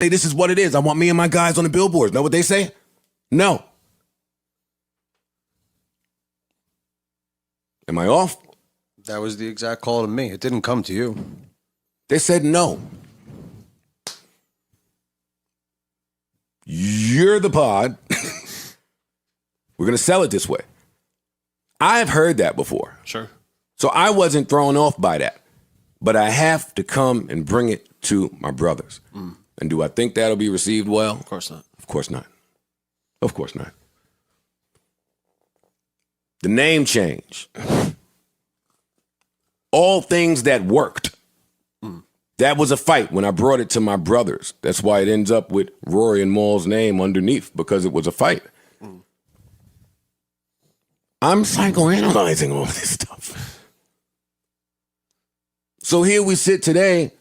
Hey, this is what it is. I want me and my guys on the billboards. Know what they say? No. Am I off? That was the exact call to me. It didn't come to you. They said no. You're the pod. We're going to sell it this way. I've heard that before. Sure. So I wasn't thrown off by that. But I have to come and bring it to my brothers. And do I think that'll be received well? Of course not. Of course not. Of course not. The name change. All things that worked. That was a fight when I brought it to my brothers. That's why it ends up with Rory and Maul's name underneath, because it was a fight. I'm psychoanalyzing all this stuff. So here we sit today,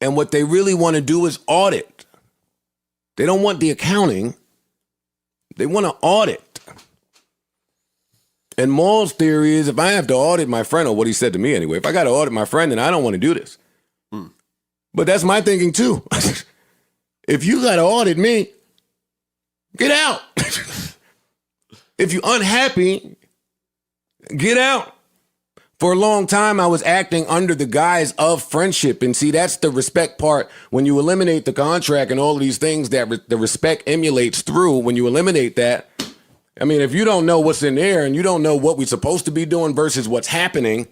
and what they really want to do is audit. They don't want the accounting. They want to audit. And Maul's theory is, if I have to audit my friend, or what he said to me anyway, if I got to audit my friend, then I don't want to do this. But that's my thinking too. If you got to audit me, get out. If you're unhappy, get out. For a long time, I was acting under the guise of friendship. And see, that's the respect part. When you eliminate the contract and all of these things that the respect emulates through, when you eliminate that, I mean, if you don't know what's in there and you don't know what we're supposed to be doing versus what's happening,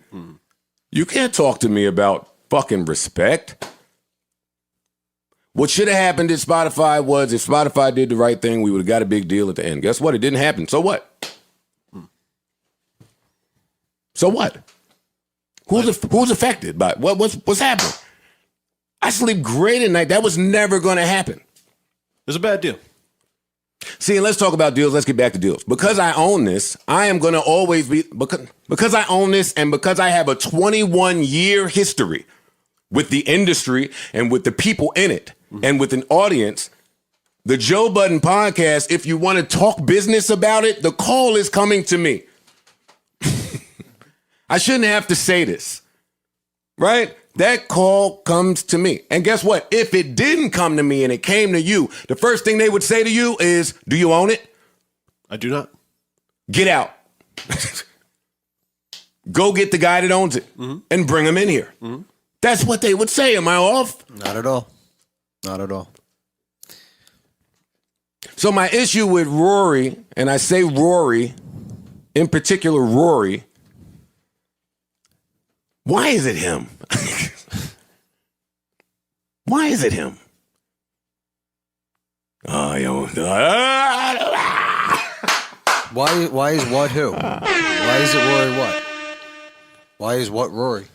you can't talk to me about fucking respect. What should have happened at Spotify was, if Spotify did the right thing, we would have got a big deal at the end. Guess what? It didn't happen. So what? So what? Who's affected by it? What's happening? I sleep great at night. That was never going to happen. It was a bad deal. See, and let's talk about deals. Let's get back to deals. Because I own this, I am going to always be, because I own this and because I have a 21-year history with the industry and with the people in it and with an audience, the Joe Budden podcast, if you want to talk business about it, the call is coming to me. I shouldn't have to say this, right? That call comes to me. And guess what? If it didn't come to me and it came to you, the first thing they would say to you is, do you own it? I do not. Get out. Go get the guy that owns it and bring him in here. That's what they would say. Am I off? Not at all. Not at all. So my issue with Rory, and I say Rory, in particular Rory, why is it him? Why is it him? Oh, yo. Why is what who? Why is it Rory what? Why is what Rory?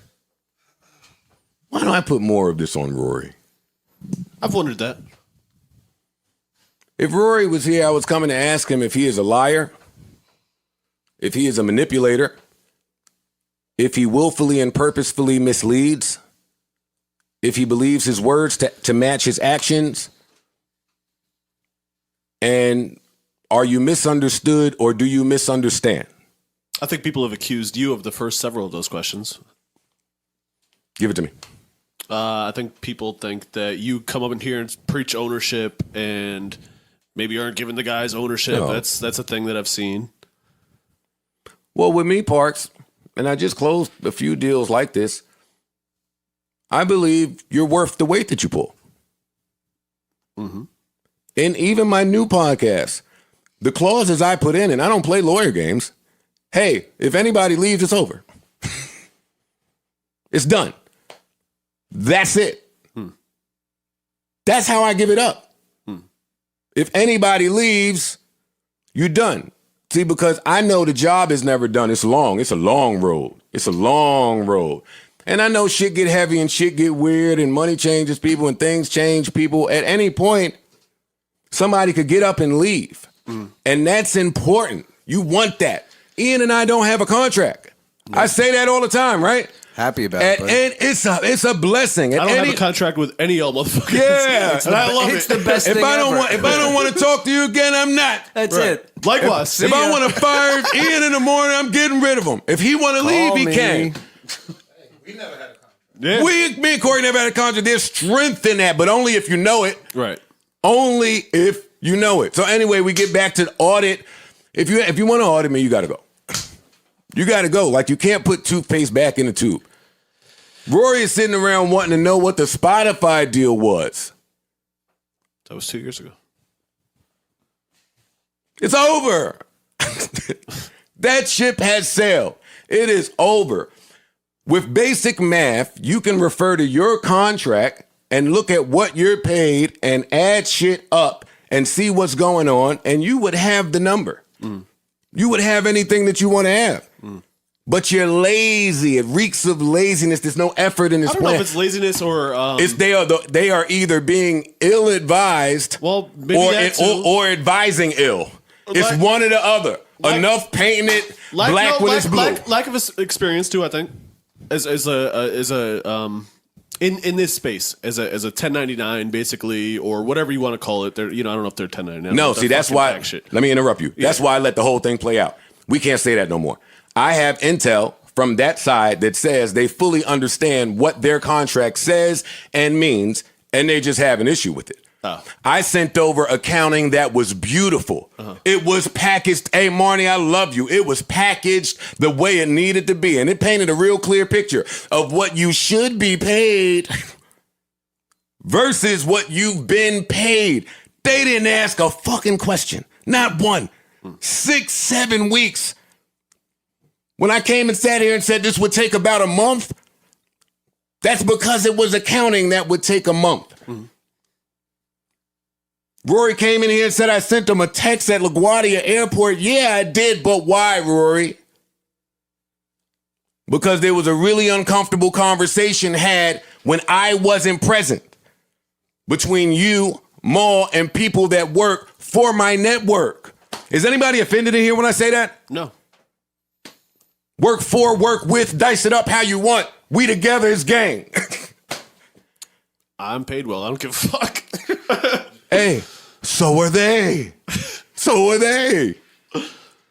Why don't I put more of this on Rory? I've wondered that. If Rory was here, I was coming to ask him if he is a liar, if he is a manipulator, if he willfully and purposefully misleads, if he believes his words to match his actions, and are you misunderstood or do you misunderstand? I think people have accused you of the first several of those questions. Give it to me. I think people think that you come up in here and preach ownership and maybe aren't giving the guys ownership. No. That's a thing that I've seen. Well, with me, Parks, and I just closed a few deals like this, I believe you're worth the weight that you pull. And even my new podcast, the clauses I put in, and I don't play lawyer games. Hey, if anybody leaves, it's over. It's done. That's it. That's how I give it up. If anybody leaves, you're done. See, because I know the job is never done. It's long. It's a long road. It's a long road. And I know shit get heavy and shit get weird and money changes people and things change people. At any point, somebody could get up and leave. And that's important. You want that. Ian and I don't have a contract. No. I say that all the time, right? Happy about it. And it's a blessing. I don't have a contract with any old motherfuckers. Yeah. And I love It's it. the best thing If I ever. don't want to talk to you again, I'm not. That's it. Likewise. If I want to fire Ian in the morning, I'm getting rid of him. If he want to leave, he me. can. We never had a contract. Yeah. Me and Corey never had a contract. There's strength in that, but only if you know it. Right. Only if you know it. So anyway, we get back to the audit. If you want to audit me, you got to go. You got to go. Like, you can't put toothpaste back in the tube. Rory is sitting around wanting to know what the Spotify deal was. That was 2 years ago. It's over. That ship has sailed. It is over. With basic math, you can refer to your contract and look at what you're paid and add shit up and see what's going on, and you would have the number. You would have anything that you want to have. But you're lazy. It reeks of laziness. There's no effort in this plan. I don't know if it's laziness or... They are either being ill-advised or advising ill. It's one or the other. Enough painting it black when it's blue. Lack of experience too, I think, in this space as a 1099 basically, or whatever you want to call it. I don't know if they're 1099. No, see, that's why. Let me interrupt you. That's why I let the whole thing play out. We can't say that no more. I have intel from that side that says they fully understand what their contract says and means, and they just have an issue with it. I sent over accounting that was beautiful. It was packaged. Hey, Marnie, I love you. It was packaged the way it needed to be. And it painted a real clear picture of what you should be paid versus what you've been paid. They didn't ask a fucking question. Not one. 6, 7 weeks. When I came and sat here and said this would take about a month, that's because it was accounting that would take a month. Rory came in here and said I sent him a text at LaGuardia Airport. Yeah, I did, but why, Rory? Because there was a really uncomfortable conversation had when I wasn't present between you, Maul, and people that work for my network. Is anybody offended in here when I say that? No. Work for, work with, dice it up how you want. We together is gang. I'm paid well. I don't give a fuck. Hey, so are they. So are they.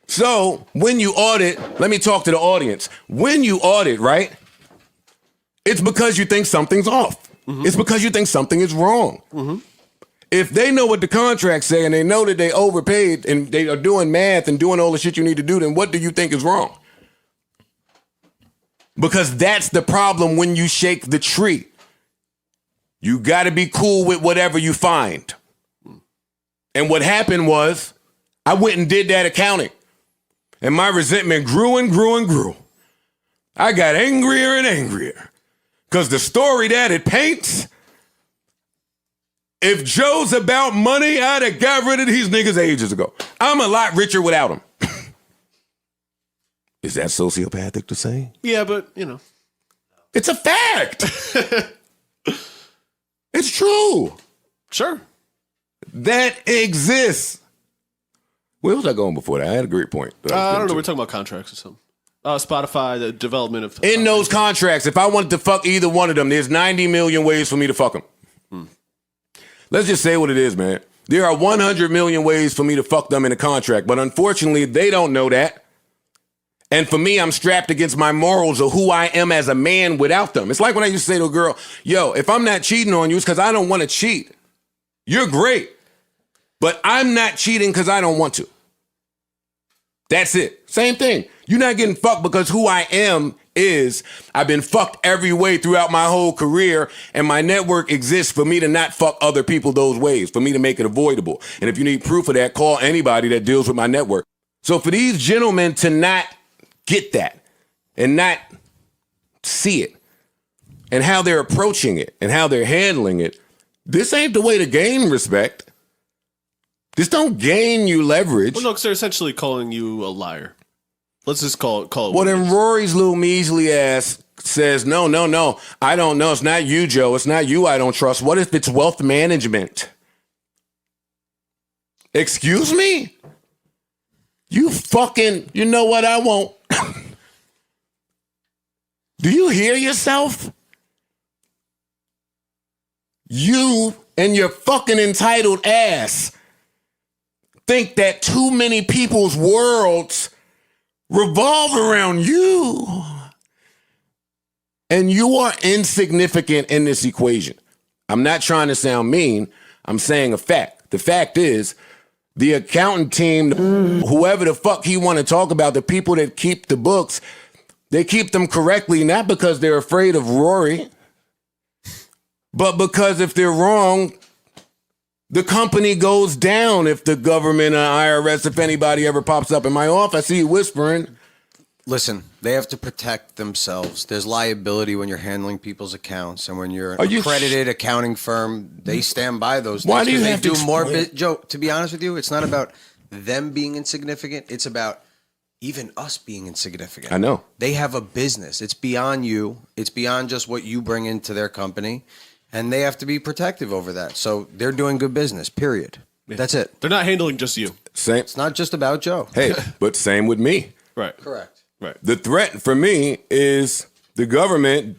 So when you audit, let me talk to the audience. When you audit, right, it's because you think something's off. It's because you think something is wrong. If they know what the contracts say and they know that they overpaid and they are doing math and doing all the shit you need to do, then what do you think is wrong? Because that's the problem when you shake the tree. You got to be cool with whatever you find. And what happened was I went and did that accounting. And my resentment grew and grew and grew. I got angrier and angrier. Because the story that it paints, if Joe's about money, I'd have got rid of these niggas ages ago. I'm a lot richer without them. Is that sociopathic to say? Yeah, but, It's a fact. It's true. Sure. That exists. Where was I going before that? I had a great point. I don't know. We're talking about contracts or something. Spotify, the development of... In those contracts, if I wanted to fuck either one of them, there's 90 million ways for me to fuck them. Let's just say what it is, man. There are 100 million ways for me to fuck them in a contract, but unfortunately, they don't know that. And for me, I'm strapped against my morals of who I am as a man without them. It's like when I used to say to a girl, yo, if I'm not cheating on you, it's because I don't want to cheat. You're great, but I'm not cheating because I don't want to. That's it. Same thing. You're not getting fucked because who I am is I've been fucked every way throughout my whole career, and my network exists for me to not fuck other people those ways, for me to make it avoidable. And if you need proof of that, call anybody that deals with my network. So for these gentlemen to not get that and not see it and how they're approaching it and how they're handling it, this ain't the way to gain respect. This don't gain you leverage. Well, no, because they're essentially calling you a liar. Let's just call it. Well, then Rory's little measly ass says, no, I don't know. It's not you, Joe. It's not you I don't trust. What if it's wealth management? Excuse me? You know what I won't. Do you hear yourself? You and your fucking entitled ass think that too many people's worlds revolve around you. And you are insignificant in this equation. I'm not trying to sound mean. I'm saying a fact. The fact is, the accountant team, whoever the fuck he want to talk about, the people that keep the books, they keep them correctly, not because they're afraid of Rory, but because if they're wrong, the company goes down. If the government or IRS, if anybody ever pops up in my office, I see you whispering. Listen, they have to protect themselves. There's liability when you're handling people's accounts, and when you're an accredited accounting firm, they stand by those things. Why do you have to do more? Joe, to be honest with you, it's not about them being insignificant. It's about even us being insignificant. I know. They have a business. It's beyond you. It's beyond just what you bring into their company, and they have to be protective over that. So they're doing good business, period. Yeah. That's it. They're not handling just you. Same. It's not just about Joe. Hey, but same with me. Right. Correct. Right. The threat for me is the government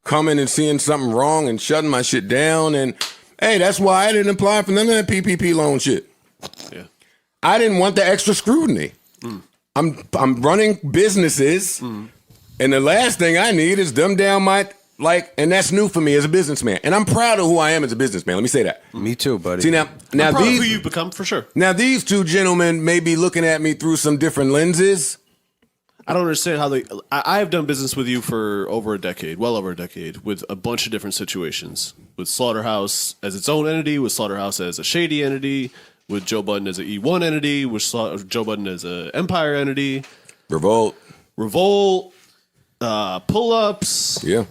coming and seeing something wrong and shutting my shit down. And hey, that's why I didn't apply for none of that PPP loan shit. Yeah. I didn't want the extra scrutiny. I'm running businesses, and the last thing I need is dumb down my and that's new for me as a businessman. And I'm proud of who I am as a businessman. Let me say that. Me too, buddy. See now I'm proud these of who you've become for sure. Now these two gentlemen may be looking at me through some different lenses. I don't understand how they. I have done business with you for over a decade, well over a decade, with a bunch of different situations. With Slaughterhouse as its own entity, with Slaughterhouse as a shady entity, with Joe Budden as an E1 entity, with Joe Budden as an Empire entity. Revolt, pull-ups. Yeah.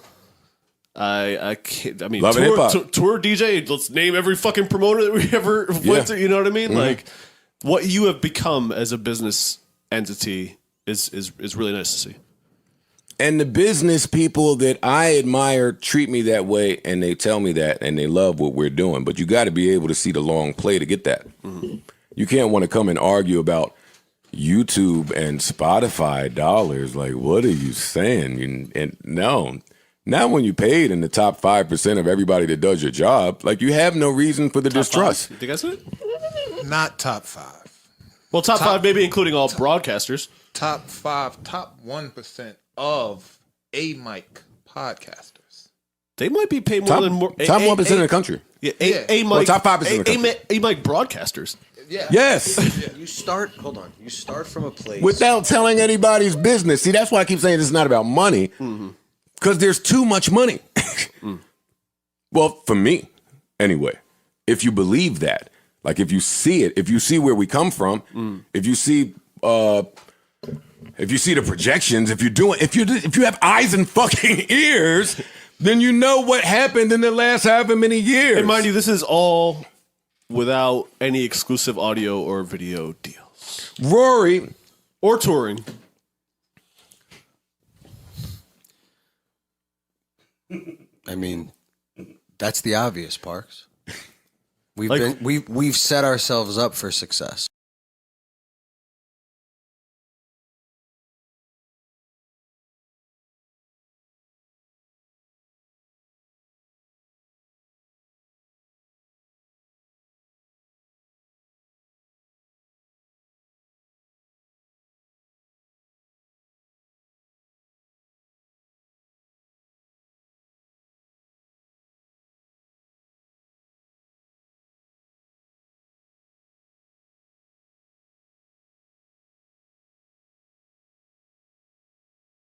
I can't. I mean, Love and hip-hop. tour DJ. Let's name every fucking promoter that we ever went to. You know what I mean? Like what you have become as a business entity is really nice to see. And the business people that I admire treat me that way, and they tell me that, and they love what we're doing. But you got to be able to see the long play to get that. You can't want to come and argue about YouTube and Spotify dollars. Like, what are you saying? And no, not when you paid in the top 5% of everybody that does your job. Like, you have no reason for the distrust. You think I said it? Not top 5. Well, top 5 maybe including all broadcasters. Top 5, top 1% of A-Mic podcasters. They might be paid more Top, than more. top 1% in the country. Yeah, Yeah. A-Mic, Well, top 5% in the country. A-Mic broadcasters. Yeah. Yes. You start from a place. Without telling anybody's business. See, that's why I keep saying this is not about money. Because there's too much money. Well, for me, anyway, if you believe that, like if you see it, if you see where we come from, if you see the projections, if you have eyes and fucking ears, then you know what happened in the last however many years. And mind you, this is all without any exclusive audio or video deals. Rory Or touring. I mean, that's the obvious, Parks. We've set ourselves up for success.